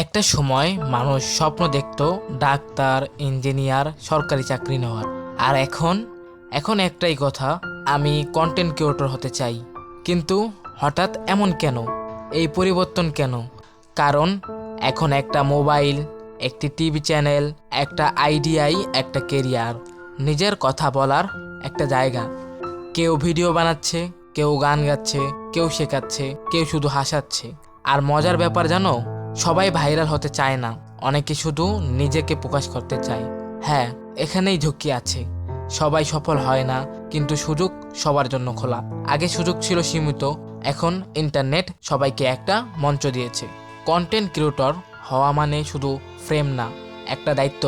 একটা সময় মানুষ স্বপ্ন দেখত ডাক্তার, ইঞ্জিনিয়ার, সরকারি চাকরি নেওয়ার। আর এখন একটাই কথা, আমি কন্টেন্ট ক্রিয়েটর হতে চাই। কিন্তু হঠাৎ এমন কেন? এই পরিবর্তন কেন? কারণ এখন একটা মোবাইল, একটি টিভি চ্যানেল, একটা আইডিয়াই একটা কেরিয়ার, নিজের কথা বলার একটা জায়গা। কেউ ভিডিও বানাচ্ছে, কেউ গান গাচ্ছে, কেউ শেখাচ্ছে, কেউ শুধু হাসাচ্ছে। আর মজার ব্যাপার জানো, সবাই ভাইরাল হতে চায় না, অনেকে শুধু নিজেকে প্রকাশ করতে চায়। হ্যাঁ, এখানেই ঝুঁকি আছে। সবাই সফল হয় না, কিন্তু সুযোগ সবার জন্য খোলা। আগে সুযোগ ছিল সীমিত, এখন ইন্টারনেট সবাইকে একটা মঞ্চ দিয়েছে। কন্টেন্ট ক্রিয়েটর হওয়া মানে শুধু ফ্রেম না, একটা দায়িত্ব।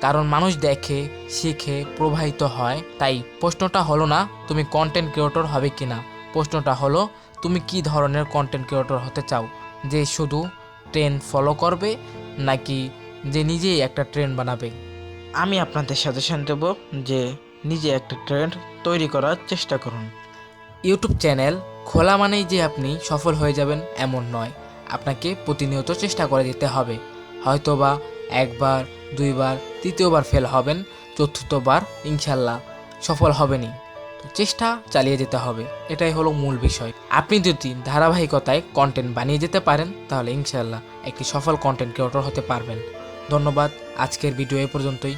কারণ মানুষ দেখে, শিখে, প্রবাহিত হয়। তাই প্রশ্নটা হলো না তুমি কন্টেন্ট ক্রিয়েটর হবে কিনা, প্রশ্নটা হলো তুমি কি ধরনের কন্টেন্ট ক্রিয়েটর হতে চাও। যে শুধু ট্রেন্ড ফলো করবে, নাকি যে নিজেই একটা ট্রেন্ড বানাবে। আমি আপনাদের সাজেশন দেব যে নিজে একটা ট্রেন্ড তৈরি করার চেষ্টা করুন। ইউটিউব চ্যানেল খোলা মানেই যে আপনি সফল হয়ে যাবেন এমন নয়, আপনাকে প্রতিনিয়ত চেষ্টা করে যেতে হবে। হয়তোবা একবার, দুইবার, তৃতীয়বার ফেল হবেন, চতুর্থবার ইনশাল্লাহ সফল হবেনই। তো চেষ্টা চালিয়ে যেতে হবে, এটাই হলো মূল বিষয়। আপনি যদি ধারাবাহিকতায় কন্টেন্ট বানিয়ে যেতে পারেন, তাহলে ইনশাল্লাহ একটি সফল কন্টেন্ট ক্রিয়েটর হতে পারবেন। ধন্যবাদ, আজকের ভিডিও এ পর্যন্তই।